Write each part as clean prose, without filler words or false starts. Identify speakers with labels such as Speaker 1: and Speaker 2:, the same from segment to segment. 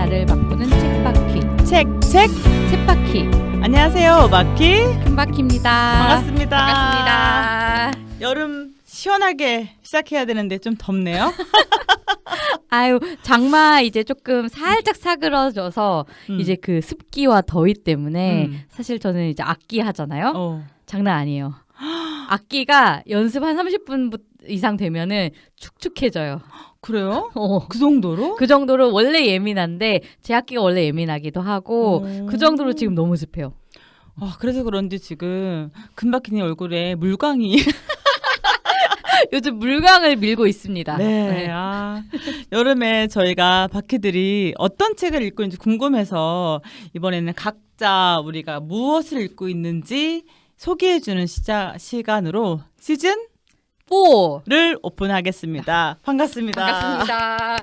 Speaker 1: 나를 바꾸는 책바퀴. 책바퀴.
Speaker 2: 안녕하세요, 마키.
Speaker 1: 큰바퀴입니다.
Speaker 2: 반갑습니다.
Speaker 1: 반갑습니다.
Speaker 2: 여름 시원하게 시작해야 되는데 좀 덥네요.
Speaker 1: 아유, 장마 이제 조금 살짝 사그러져서 이제 그 습기와 더위 때문에 사실 저는 이제 악기 하잖아요. 장난 아니에요. 악기가 연습 한 30분 이상 되면은 축축해져요.
Speaker 2: 그래요? 그 정도로?
Speaker 1: 그 정도로 원래 예민한데 제 악기가 원래 예민하기도 하고 그 정도로 지금 너무 습해요.
Speaker 2: 그래서 그런지 지금 금박희님 얼굴에 물광이
Speaker 1: 요즘 물광을 밀고 있습니다.
Speaker 2: 네. 여름에 저희가 바퀴들이 어떤 책을 읽고 있는지 궁금해서 이번에는 각자 우리가 무엇을 읽고 있는지 소개해주는 시간으로 시즌 4를 오픈하겠습니다. 반갑습니다.
Speaker 1: 반갑습니다.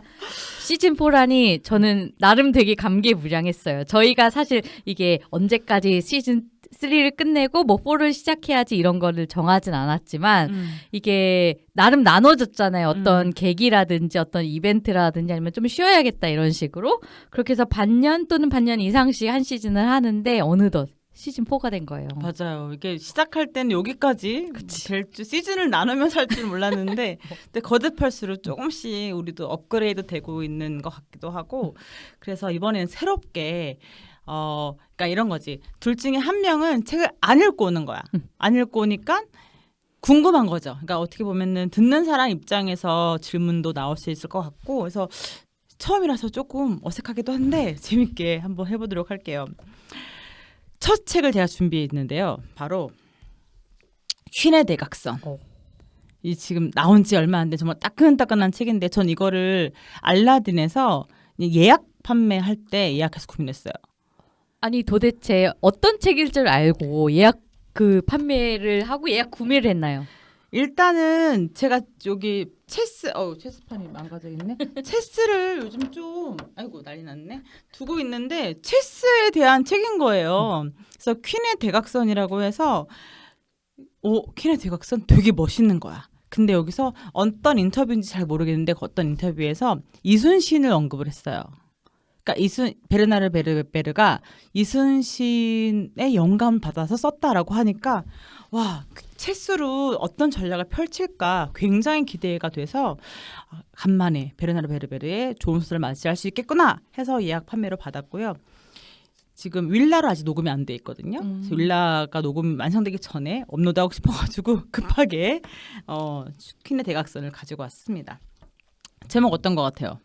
Speaker 1: 시즌 4라니 저는 나름 되게 감개무량했어요. 저희가 사실 이게 언제까지 시즌 3를 끝내고 뭐 4를 시작해야지 이런 거를 정하진 않았지만 이게 나름 나눠졌잖아요. 어떤 계기라든지 어떤 이벤트라든지 아니면 좀 쉬어야겠다 이런 식으로 그렇게 해서 반년 또는 반년 이상씩 한 시즌을 하는데 어느덧 시즌 4가 된 거예요.
Speaker 2: 맞아요. 이게 시작할 때는 여기까지 될 줄 시즌을 나누면서 할 줄 몰랐는데 근데 거듭할수록 조금씩 우리도 업그레이드 되고 있는 것 같기도 하고 그래서 이번에는 새롭게 그러니까 이런 거지. 둘 중에 한 명은 책을 안 읽고 오는 거야. 안 읽고 오니까 궁금한 거죠. 그러니까 어떻게 보면은 듣는 사람 입장에서 질문도 나올 수 있을 것 같고 그래서 처음이라서 조금 어색하기도 한데 재밌게 한번 해보도록 할게요. 첫 책을 제가 준비했는데요. 바로 퀸의 대각선. 이 지금 나온 지 얼마 안 된 정말 따끈따끈한 책인데 전 이거를 알라딘에서 예약 판매할 때 예약해서 구매했어요.
Speaker 1: 아니 도대체 어떤 책일 줄 알고 예약 판매를 하고 예약 구매를 했나요?
Speaker 2: 일단은 제가 여기 체스판이 망가져 있네. 체스를 요즘 좀 아이고 난리 났네. 두고 있는데 체스에 대한 책인 거예요. 그래서 퀸의 대각선이라고 해서 퀸의 대각선 되게 멋있는 거야. 근데 여기서 어떤 인터뷰인지 잘 모르겠는데 어떤 인터뷰에서 이순신을 언급을 했어요. 그러니까 베르나르 베르베르가 이순신의 영감을 받아서 썼다라고 하니까 와 체스로 어떤 전략을 펼칠까 굉장히 기대가 돼서 간만에 베르나르 베르베르의 좋은 수를 맞이할 수 있겠구나 해서 예약 판매로 받았고요. 지금 윌라로 아직 녹음이 안 돼 있거든요. 그래서 윌라가 녹음 완성되기 전에 업로드하고 싶어가지고 급하게 퀸의 대각선을 가지고 왔습니다. 제목 어떤 것 같아요?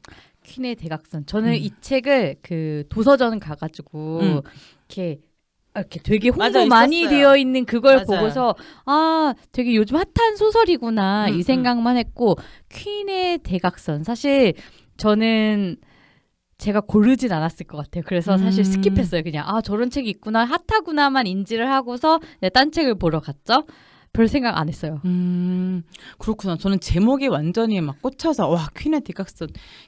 Speaker 1: 퀸의 대각선. 저는 이 책을 그 도서전 가가지고 이렇게 되게 홍보
Speaker 2: 맞아,
Speaker 1: 많이
Speaker 2: 있었어요.
Speaker 1: 되어 있는 그걸
Speaker 2: 맞아요.
Speaker 1: 보고서 되게 요즘 핫한 소설이구나 이 생각만 했고 퀸의 대각선. 사실 저는 제가 고르진 않았을 것 같아요. 그래서 사실 스킵했어요. 그냥 저런 책이 있구나 핫하구나만 인지를 하고서 딴 책을 보러 갔죠. 별 생각 안 했어요.
Speaker 2: 그렇구나. 저는 제목이 완전히 막 꽂혀서 와 퀸의 대각선.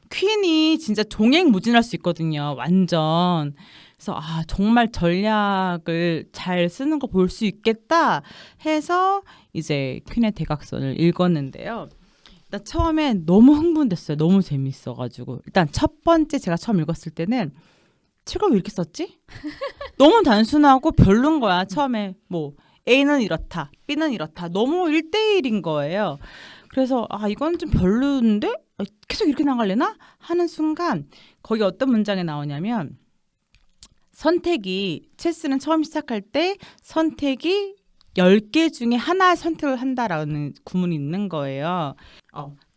Speaker 2: 퀸이 진짜 종횡무진할 수 있거든요. 완전. 그래서 정말 전략을 잘 쓰는 거 볼 수 있겠다 해서 이제 퀸의 대각선을 읽었는데요. 일단 처음에 너무 흥분됐어요. 너무 재밌어가지고 일단 첫 번째 제가 처음 읽었을 때는 책을 왜 이렇게 썼지? 너무 단순하고 별론 거야. 처음에 뭐 A는 이렇다, B는 이렇다. 너무 1대1인 거예요. 그래서 이건 좀 별론데? 계속 이렇게 나갈래나? 하는 순간 거기 어떤 문장이 나오냐면 체스는 처음 시작할 때 선택이 10개 중에 하나 선택을 한다라는 구문이 있는 거예요.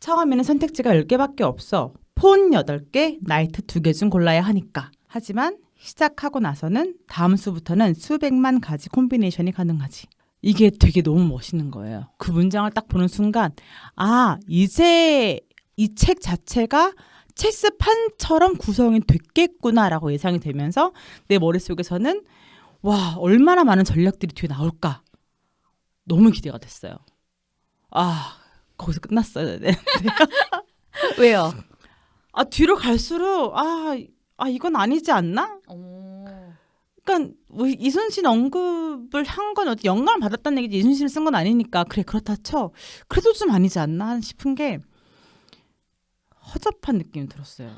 Speaker 2: 처음에는 선택지가 10개밖에 없어. 폰 8개, 나이트 2개 중 골라야 하니까. 하지만 시작하고 나서는 다음 수부터는 수백만 가지 콤비네이션이 가능하지. 이게 되게 너무 멋있는 거예요. 그 문장을 딱 보는 순간 이제 이 책 자체가 체스판처럼 구성이 됐겠구나라고 예상이 되면서 내 머릿속에서는 와 얼마나 많은 전략들이 뒤에 나올까 너무 기대가 됐어요. 거기서 끝났어야 되는데
Speaker 1: 왜요?
Speaker 2: 뒤로 갈수록 이건 아니지 않나? 그러니까 뭐 이순신 언급을 한 건 어디 영감을 받았다는 얘기지 이순신을 쓴 건 아니니까 그래 그렇다 쳐. 그래도 좀 아니지 않나 싶은 게 허접한 느낌이 들었어요.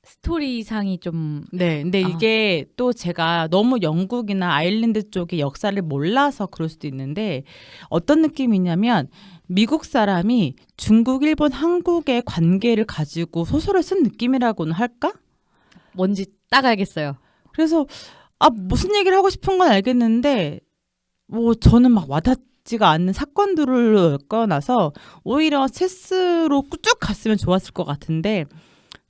Speaker 1: 스토리상이 좀
Speaker 2: 네, 근데
Speaker 1: 아.
Speaker 2: 이게 또 제가 너무 영국이나 아일랜드 쪽의 역사를 몰라서 그럴 수도 있는데 어떤 느낌이냐면 미국 사람이 중국, 일본, 한국의 관계를 가지고 소설을 쓴 느낌이라고는 할까?
Speaker 1: 뭔지 딱 알겠어요.
Speaker 2: 그래서 무슨 얘기를 하고 싶은 건 알겠는데 뭐 저는 막 와닿지가 않는 사건들을 엮어놔서 오히려 체스로 쭉 갔으면 좋았을 것 같은데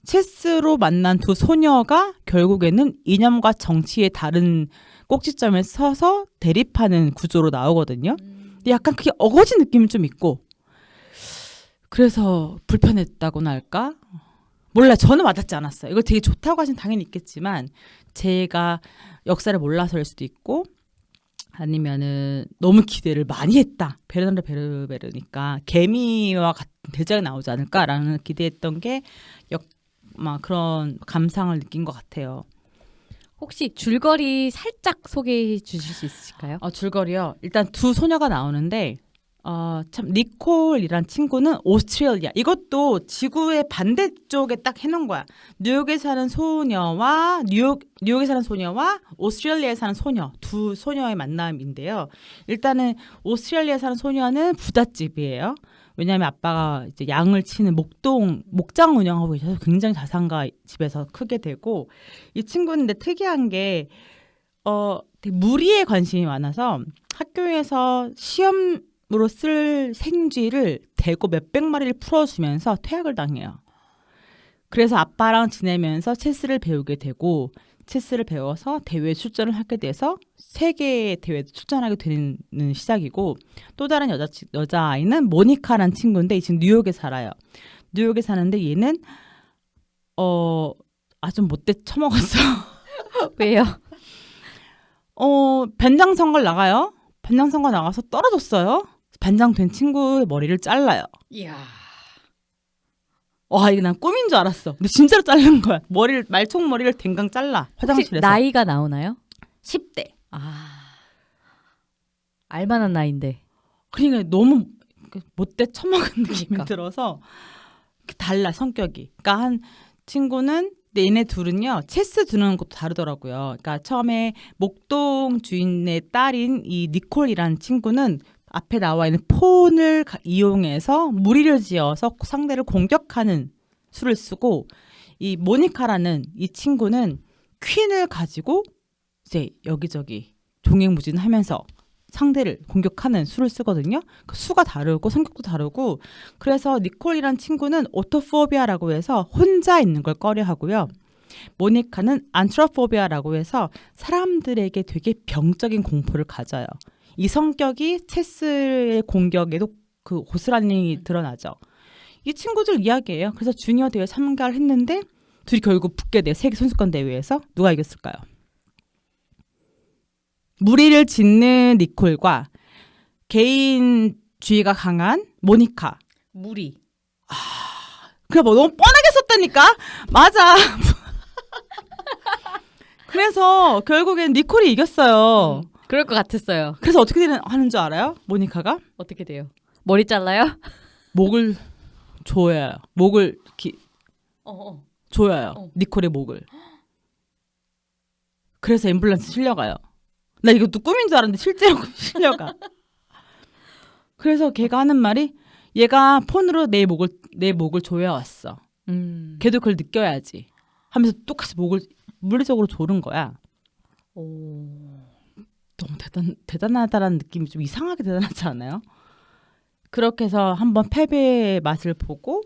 Speaker 2: 체스로 만난 두 소녀가 결국에는 이념과 정치의 다른 꼭지점에 서서 대립하는 구조로 나오거든요. 근데 약간 그게 어거지 느낌이 좀 있고 그래서 불편했다고나 할까? 몰라, 저는 와닿지 않았어요. 이거 되게 좋다고 하시면 당연히 있겠지만 제가 역사를 몰라서일 수도 있고 아니면은 너무 기대를 많이 했다. 베르나르 베르베르니까 개미와 같은 대작이 나오지 않을까라는 기대했던 게 막 그런 감상을 느낀 것 같아요.
Speaker 1: 혹시 줄거리 살짝 소개해 주실 수 있으실까요?
Speaker 2: 줄거리요. 일단 두 소녀가 나오는데 참 니콜이란 친구는 오스트레일리아. 이것도 지구의 반대쪽에 딱 해놓은 거야. 뉴욕에 사는 소녀와 뉴욕에 사는 소녀와 오스트레일리아에 사는 소녀 두 소녀의 만남인데요. 일단은 오스트레일리아에 사는 소녀는 부잣집이에요. 왜냐하면 아빠가 이제 양을 치는 목장 운영하고 계셔서 굉장히 자산가 집에서 크게 되고 이 친구는 근데 특이한 게 되게 무리에 관심이 많아서 학교에서 시험으로 쓸 생쥐를 대고 몇백 마리를 풀어주면서 퇴학을 당해요. 그래서 아빠랑 지내면서 체스를 배우게 되고 체스를 배워서 대회에 출전을 하게 돼서 세계 대회에 출전하게 되는 시작이고 또 다른 여자아이는 모니카라는 친구인데 이 친구 뉴욕에 살아요. 뉴욕에 사는데 얘는 좀 못돼 처먹었어.
Speaker 1: 왜요?
Speaker 2: 반장 선거를 나가요. 반장 선거 나가서 떨어졌어요. 반장 된 친구의 머리를 잘라요.
Speaker 1: 이야.
Speaker 2: 와, 이게 난 꿈인 줄 알았어. 근데 진짜로 자른 거야. 말총머리를 댕강 잘라.
Speaker 1: 혹시
Speaker 2: 화장실에서.
Speaker 1: 나이가 나오나요?
Speaker 2: 10대.
Speaker 1: 알만한 나이인데.
Speaker 2: 그러니까 너무 못돼 처먹은 느낌이
Speaker 1: 그러니까.
Speaker 2: 들어서 달라, 성격이. 그러니까 한 친구는 얘네 둘은요 체스 두는 것도 다르더라고요. 그러니까 처음에 목동 주인의 딸인 이 니콜이라는 친구는 앞에 나와 있는 폰을 이용해서 무리를 지어서 상대를 공격하는 수를 쓰고 이 모니카라는 이 친구는 퀸을 가지고 이제 여기저기 종횡무진하면서 상대를 공격하는 수를 쓰거든요. 그 수가 다르고 성격도 다르고 그래서 니콜이란 친구는 오토포비아라고 해서 혼자 있는 걸 꺼려하고요. 모니카는 안트로포비아라고 해서 사람들에게 되게 병적인 공포를 가져요. 이 성격이 체스의 공격에도 그 고스란히 드러나죠. 이 친구들 이야기예요. 그래서 주니어 대회 참가를 했는데 둘이 결국 붙게 돼요. 세계 선수권 대회에서. 누가 이겼을까요? 무리를 짓는 니콜과 개인주의가 강한 모니카.
Speaker 1: 무리.
Speaker 2: 그래 뭐 너무 뻔하게 썼다니까. 맞아. 그래서 결국엔 니콜이 이겼어요.
Speaker 1: 그럴 것 같았어요.
Speaker 2: 그래서 어떻게 하는 줄 알아요? 모니카가
Speaker 1: 어떻게 돼요? 머리 잘라요?
Speaker 2: 목을 조여요. 목을 조여요.
Speaker 1: 어.
Speaker 2: 니콜의 목을. 그래서 앰뷸런스 실려가요. 나 이것도 꿈인 줄 알았는데 실제로 실려가. 그래서 걔가 하는 말이 얘가 폰으로 내 목을 조여왔어. 걔도 그걸 느껴야지. 하면서 똑같이 목을 물리적으로 조른 거야. 너무 대단하다라는 느낌이 좀 이상하게 대단하지 않아요? 그렇게 해서 한번 패배의 맛을 보고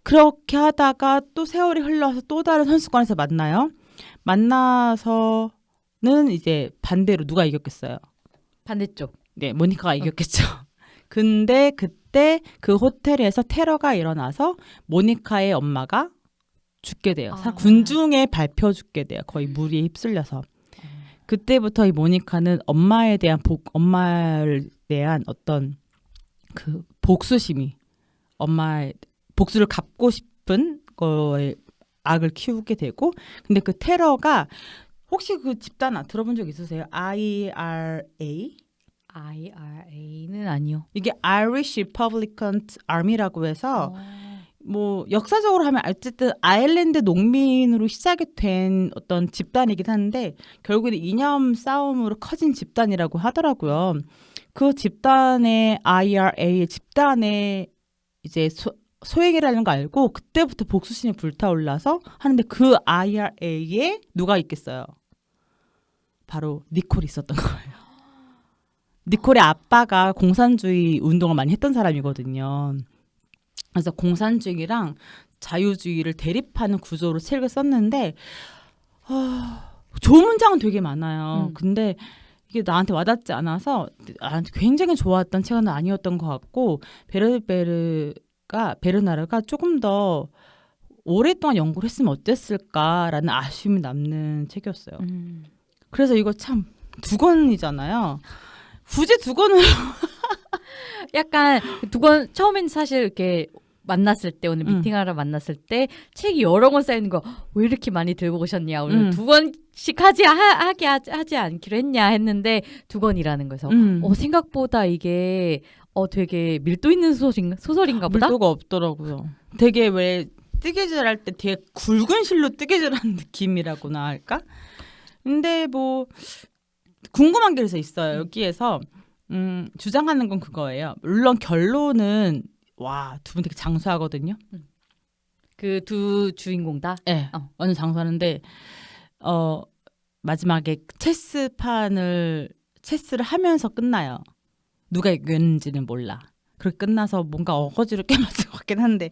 Speaker 2: 그렇게 하다가 또 세월이 흘러서 또 다른 선수권에서 만나요. 만나서는 이제 반대로 누가 이겼겠어요?
Speaker 1: 반대쪽.
Speaker 2: 네, 모니카가 이겼겠죠. 근데 그때 그 호텔에서 테러가 일어나서 모니카의 엄마가 죽게 돼요. 군중에 밟혀 죽게 돼요. 거의 무리에 휩쓸려서. 그때부터 이 모니카는 엄마를 대한 어떤 그 복수심이 엄마의 복수를 갚고 싶은 거에 악을 키우게 되고 근데 그 테러가 혹시 그 집단 들어본 적 있으세요? IRA?
Speaker 1: IRA는 아니요.
Speaker 2: 이게 Irish Republican Army라고 해서 뭐 역사적으로 하면 어쨌든 아일랜드 농민으로 시작이 된 어떤 집단이긴 한데 결국에 이념 싸움으로 커진 집단이라고 하더라고요. 그 집단의 IRA 집단의 이제 소행이라는 거 알고 그때부터 복수심이 불타올라서 하는데 그 IRA에 누가 있겠어요? 바로 니콜이 있었던 거예요. 니콜의 아빠가 공산주의 운동을 많이 했던 사람이거든요. 그래서 공산주의랑 자유주의를 대립하는 구조로 책을 썼는데 좋은 문장은 되게 많아요. 근데 이게 나한테 와닿지 않아서 굉장히 좋았던 책은 아니었던 것 같고 베르나르가 조금 더 오랫동안 연구를 했으면 어땠을까라는 아쉬움이 남는 책이었어요. 그래서 이거 참 두 권이잖아요. 굳이 두 권을
Speaker 1: 약간 두 권 처음엔 사실 이렇게 만났을 때 오늘 미팅하러 만났을 때 책이 여러 권 쌓이는 거 왜 이렇게 많이 들고 오셨냐 오늘 두 권씩 하지 않기로 했냐 했는데 두 권이라는 거에서 생각보다 이게 되게 밀도 있는 소설인가 보다.
Speaker 2: 밀도가 없더라고요. 되게 왜 뜨개질할 때 되게 굵은 실로 뜨개질하는 느낌이라고나 할까? 근데 뭐 궁금한 게 있어요. 여기에서 주장하는 건 그거예요. 물론 결론은 두 분 되게 장수하거든요.
Speaker 1: 그 두 주인공 다?
Speaker 2: 네. 완전 장수하는데 마지막에 체스를 하면서 끝나요. 누가 이겼는지는 몰라. 그렇게 끝나서 뭔가 어거지로 깨맞을 것 같긴 한데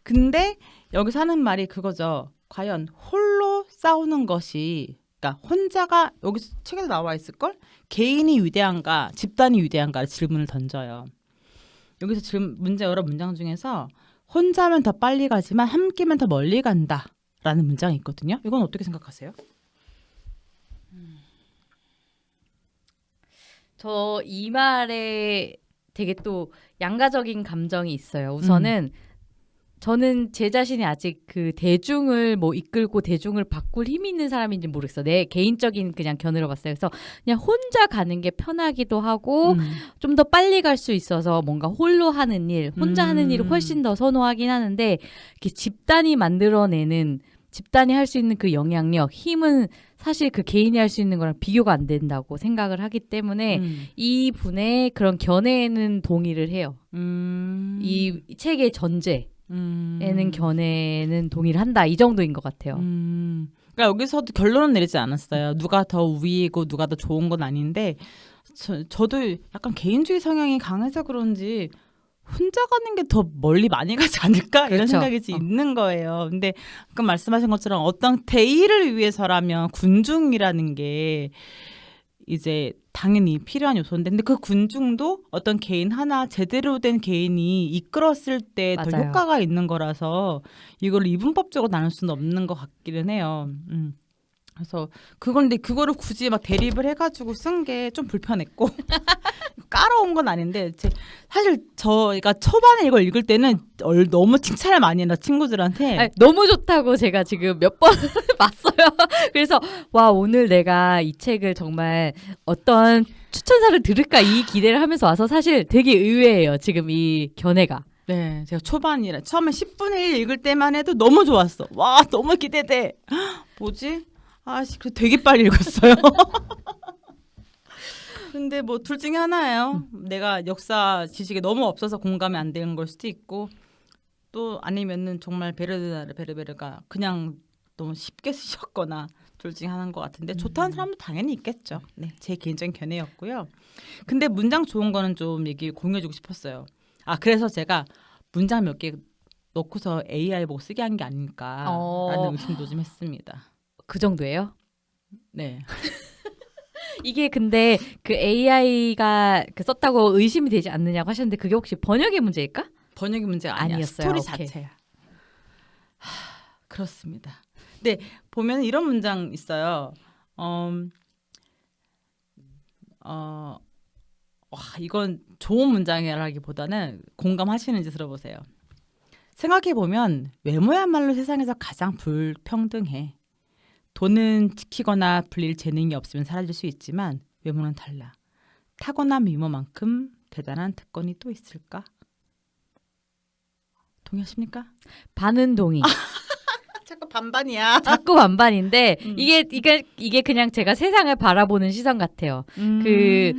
Speaker 2: 근데 여기서 하는 말이 그거죠. 과연 홀로 싸우는 것이 그러니까 혼자가 여기서 책에도 나와 있을걸? 개인이 위대한가 집단이 위대한가 질문을 던져요. 여기서 문제 여러 문장 중에서 혼자면 더 빨리 가지만 함께면 더 멀리 간다 라는 문장이 있거든요. 이건 어떻게 생각하세요?
Speaker 1: 저 이 말에 되게 또 양가적인 감정이 있어요. 우선은 저는 제 자신이 아직 그 대중을 뭐 이끌고 대중을 바꿀 힘이 있는 사람인지 모르겠어. 내 개인적인 그냥 견해로 봤어요. 그래서 그냥 혼자 가는 게 편하기도 하고 좀 더 빨리 갈 수 있어서 뭔가 홀로 하는 일, 혼자 하는 일을 훨씬 더 선호하긴 하는데 이렇게 집단이 만들어내는 집단이 할 수 있는 그 영향력, 힘은 사실 그 개인이 할 수 있는 거랑 비교가 안 된다고 생각을 하기 때문에 이 분의 그런 견해에는 동의를 해요. 이 책의 전제에는 견해는 동의를 한다. 이 정도인 것 같아요.
Speaker 2: 그러니까 여기서도 결론은 내리지 않았어요. 누가 더 우위이고 누가 더 좋은 건 아닌데 저도 약간 개인주의 성향이 강해서 그런지 혼자 가는 게 더 멀리 많이 가지 않을까 이런
Speaker 1: 그렇죠.
Speaker 2: 생각이 있는 거예요. 근데 아까 말씀하신 것처럼 어떤 대의를 위해서라면 군중이라는 게 이제 당연히 필요한 요소인데 근데 그 군중도 어떤 개인 하나 제대로 된 개인이 이끌었을 때 더
Speaker 1: 맞아요.
Speaker 2: 효과가 있는 거라서 이걸 이분법적으로 나눌 수는 없는 것 같기는 해요. 그래서 그건데 그거를 굳이 막 대립을 해가지고 쓴 게 좀 불편했고 깔아온 건 아닌데 사실 저희가 초반에 이걸 읽을 때는 너무 칭찬을 많이 했나 친구들한테.
Speaker 1: 아니, 너무 좋다고 제가 지금 몇 번 봤어요. 그래서 와 오늘 내가 이 책을 정말 어떤 추천사를 들을까 이 기대를 하면서 와서 사실 되게 의외예요. 지금 이 견해가.
Speaker 2: 네, 제가 초반이라 처음에 10분의 1 읽을 때만 해도 너무 좋았어. 와 너무 기대돼. 뭐지? 그래 되게 빨리 읽었어요. 근데 뭐 둘 중에 하나예요. 내가 역사 지식이 너무 없어서 공감이 안 되는 걸 수도 있고 또 아니면은 정말 베르베르가 그냥 너무 쉽게 쓰셨거나 둘 중에 하나인 것 같은데 좋다는 사람도 당연히 있겠죠. 네, 제 개인적인 견해였고요. 근데 문장 좋은 거는 좀 공유해주고 싶었어요. 그래서 제가 문장 몇 개 넣고서 AI 보고 쓰게 한 게 아닐까라는 의심도 좀 했습니다.
Speaker 1: 그 정도예요?
Speaker 2: 네.
Speaker 1: 이게 근데 그 AI가 썼다고 의심이 되지 않느냐고 하셨는데 그게 혹시 번역의 문제일까?
Speaker 2: 번역의 문제가 아니야.
Speaker 1: 아니었어요.
Speaker 2: 스토리
Speaker 1: 오케이.
Speaker 2: 자체야. 그렇습니다. 네, 보면 이런 문장 있어요. 이건 좋은 문장이라기보다는 공감하시는지 들어보세요. 생각해보면 외모야말로 세상에서 가장 불평등해. 돈은 지키거나 불릴 재능이 없으면 사라질 수 있지만 외모는 달라. 타고난 미모만큼 대단한 특권이 또 있을까? 동의하십니까?
Speaker 1: 반은 동의.
Speaker 2: 자꾸 반반이야.
Speaker 1: 자꾸 반반인데 이게 그냥 제가 세상을 바라보는 시선 같아요. 그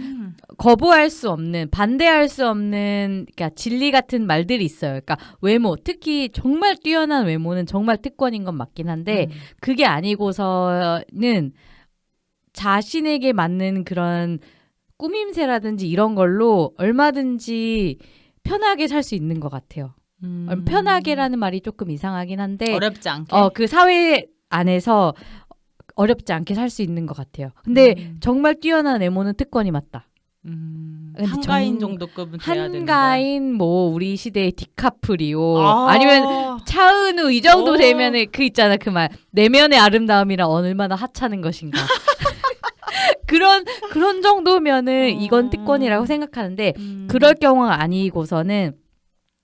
Speaker 1: 거부할 수 없는, 반대할 수 없는, 그러니까 진리 같은 말들이 있어요. 그러니까 외모, 특히 정말 뛰어난 외모는 정말 특권인 건 맞긴 한데 그게 아니고서는 자신에게 맞는 그런 꾸밈새라든지 이런 걸로 얼마든지 편하게 살 수 있는 것 같아요. 편하게라는 말이 조금 이상하긴 한데
Speaker 2: 어렵지 않게.
Speaker 1: 그 사회 안에서 어렵지 않게 살 수 있는 것 같아요. 근데 정말 뛰어난 외모는 특권이 맞다. 근데
Speaker 2: 한가인 정도급은 돼야 되는 거야.
Speaker 1: 한가인 뭐 우리 시대의 디카프리오 아니면 차은우 이 정도 되면은 그 있잖아 그 말 내면의 아름다움이란 얼마나 하찮은 것인가. 그런 정도면은 이건 특권이라고 생각하는데 그럴 경우가 아니고서는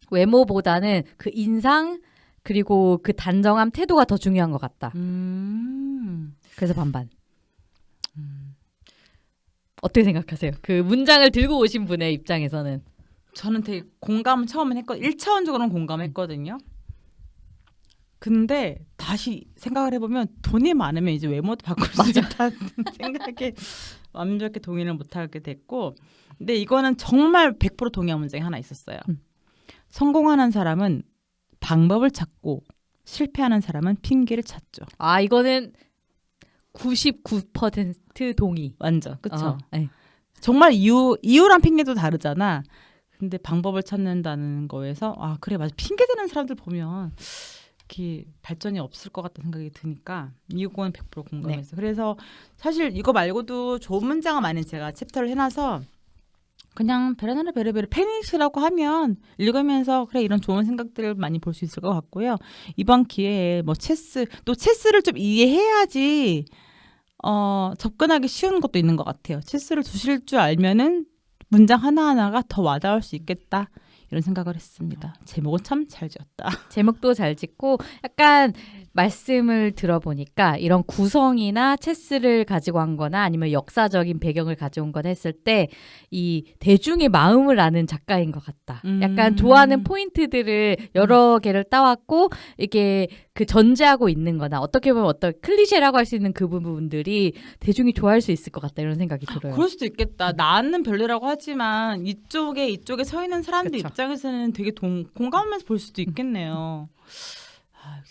Speaker 1: 외모보다는 그 인상 그리고 그 단정함 태도가 더 중요한 것 같다. 그래서 반반. 어떻게 생각하세요? 그 문장을 들고 오신 분의 입장에서는.
Speaker 2: 저는 되게 공감을 처음엔 했거든요. 1차원적으로는 공감했거든요. 근데 다시 생각을 해보면 돈이 많으면 이제 외모도 바꿀 수 있다는 생각에 완벽히 동의를 못하게 됐고, 근데 이거는 정말 100% 동의한 문장이 하나 있었어요. 성공하는 사람은 방법을 찾고 실패하는 사람은 핑계를 찾죠.
Speaker 1: 아 이거는 99% 동의.
Speaker 2: 완전 그렇죠.
Speaker 1: 네.
Speaker 2: 정말 이유랑 핑계도 다르잖아. 근데 방법을 찾는다는 거에서 아 그래 맞아 핑계 대는 사람들 보면 이렇게 발전이 없을 것 같다는 생각이 드니까 이거는 100% 공감했어요. 네. 그래서 사실 이거 말고도 좋은 문장을 많이 제가 챕터를 해놔서 그냥 베라나르 베르베르 팬이시라고 하면 읽으면서 그래 이런 좋은 생각들을 많이 볼 수 있을 것 같고요. 이번 기회에 뭐 체스를 좀 이해해야지 접근하기 쉬운 것도 있는 것 같아요. 체스를 두실 줄 알면은 문장 하나하나가 더 와닿을 수 있겠다. 이런 생각을 했습니다. 제목은 참 잘 지었다.
Speaker 1: 제목도 잘 짓고 약간 말씀을 들어보니까 이런 구성이나 체스를 가지고 한 거나 아니면 역사적인 배경을 가져온 건 했을 때 이 대중의 마음을 아는 작가인 것 같다. 약간 좋아하는 포인트들을 여러 개를 따왔고 이게 그 전제하고 있는 거나 어떻게 보면 어떤 클리셰라고 할 수 있는 그 부분들이 대중이 좋아할 수 있을 것 같다 이런 생각이 들어요.
Speaker 2: 그럴 수도 있겠다. 나는 별로라고 하지만 이쪽에 서 있는 사람들
Speaker 1: 그쵸.
Speaker 2: 입장에서는 되게 공감하면서 볼 수도 있겠네요.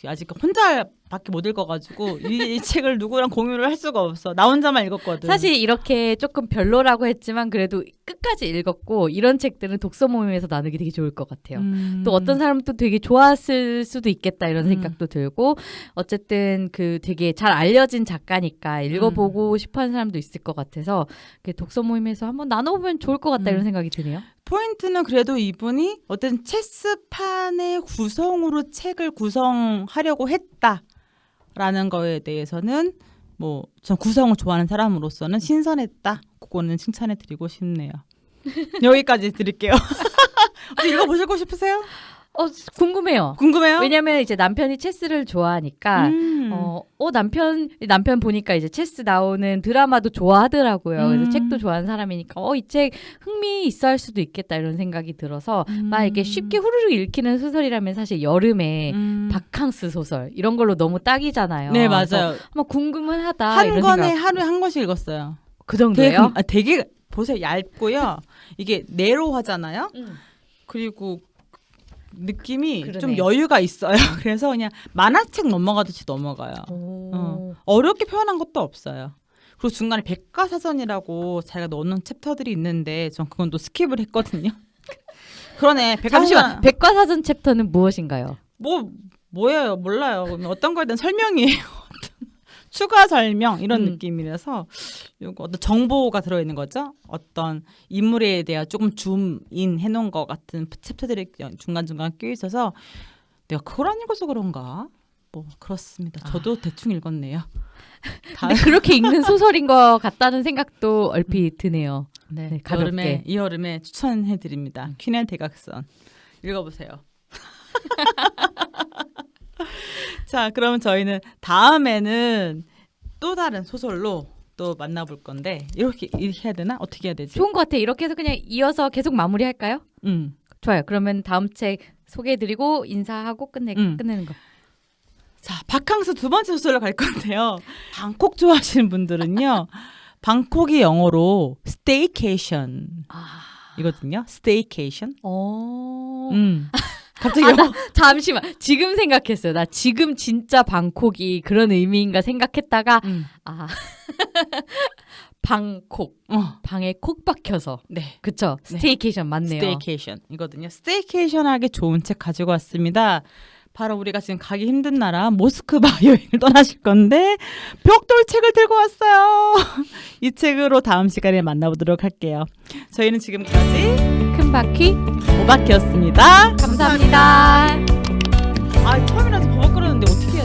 Speaker 2: 아직 혼자밖에 못 읽어가지고 이 책을 누구랑 공유를 할 수가 없어. 나 혼자만 읽었거든.
Speaker 1: 사실 이렇게 조금 별로라고 했지만 그래도 끝까지 읽었고 이런 책들은 독서 모임에서 나누기 되게 좋을 것 같아요. 또 어떤 사람은 또 되게 좋았을 수도 있겠다 이런 생각도 들고 어쨌든 그 되게 잘 알려진 작가니까 읽어보고 싶어하는 사람도 있을 것 같아서 독서 모임에서 한번 나눠보면 좋을 것 같다 이런 생각이 드네요.
Speaker 2: 포인트는 그래도 이분이 어떤 체스판의 구성으로 책을 구성하려고 했다라는 거에 대해서는 뭐 전 구성을 좋아하는 사람으로서는 신선했다. 그거는 칭찬해드리고 싶네요. 여기까지 드릴게요. 읽어보시고 싶으세요?
Speaker 1: 궁금해요.
Speaker 2: 궁금해요?
Speaker 1: 왜냐면 이제 남편이 체스를 좋아하니까 남편 보니까 이제 체스 나오는 드라마도 좋아하더라고요. 그래서 책도 좋아하는 사람이니까 이 책 흥미 있어 할 수도 있겠다 이런 생각이 들어서 막 이렇게 쉽게 후루룩 읽히는 소설이라면 사실 여름에 바캉스 소설 이런 걸로 너무 딱이잖아요.
Speaker 2: 네 맞아요.
Speaker 1: 한번 궁금은 하다.
Speaker 2: 한 권에 하루에 한 권씩 읽었어요.
Speaker 1: 그 정도예요?
Speaker 2: 되게 보세요. 얇고요. 이게 네로하잖아요. 그리고 느낌이
Speaker 1: 그러네.
Speaker 2: 좀 여유가 있어요. 그래서 그냥 만화책 넘어가듯이 넘어가요. 어렵게 표현한 것도 없어요. 그리고 중간에 백과사전이라고 자기가 넣는 챕터들이 있는데 전 그건 또 스킵을 했거든요. 그러네.
Speaker 1: 잠시만. 백과사전 챕터는 무엇인가요?
Speaker 2: 뭐예요? 몰라요. 어떤 거에 대한 설명이에요. 추가 설명 이런 느낌이라서 어떤 정보가 들어있는 거죠. 어떤 인물에 대한 조금 줌인 해놓은 것 같은 챕터들이 중간중간 껴있어서 내가 그걸 안 읽어서 그런가? 뭐 그렇습니다. 저도 대충 읽었네요.
Speaker 1: 근데 그렇게 읽는 소설인 것 같다는 생각도 얼핏 드네요. 네, 가볍게.
Speaker 2: 이 여름에 추천해드립니다. 퀸의 대각선 읽어보세요. 자, 그러면 저희는 다음에는 또 다른 소설로 또 만나볼 건데 이렇게 해야 되나? 어떻게 해야 되지?
Speaker 1: 좋은 것 같아. 이렇게 해서 그냥 이어서 계속 마무리할까요? 좋아요. 그러면 다음 책 소개해드리고 인사하고 끝내는 거.
Speaker 2: 자, 바캉스 두 번째 소설로 갈 건데요. 방콕 좋아하시는 분들은요. 방콕이 영어로 staycation이거든요. staycation. 갑자기
Speaker 1: 나 잠시만. 지금 생각했어요. 나 지금 진짜 방콕이 그런 의미인가 생각했다가 방콕. 방에 콕 박혀서.
Speaker 2: 네.
Speaker 1: 그쵸?
Speaker 2: 네.
Speaker 1: 스테이케이션 맞네요.
Speaker 2: staycation이거든요. staycation하게 좋은 책 가지고 왔습니다. 바로 우리가 지금 가기 힘든 나라 모스크바 여행을 떠나실 건데 벽돌 책을 들고 왔어요. 이 책으로 다음 시간에 만나보도록 할게요. 저희는 지금까지
Speaker 1: 큰 바퀴
Speaker 2: 오바키였습니다.
Speaker 1: 감사합니다.
Speaker 2: 처음이라서 버벅거렸는데 어떻게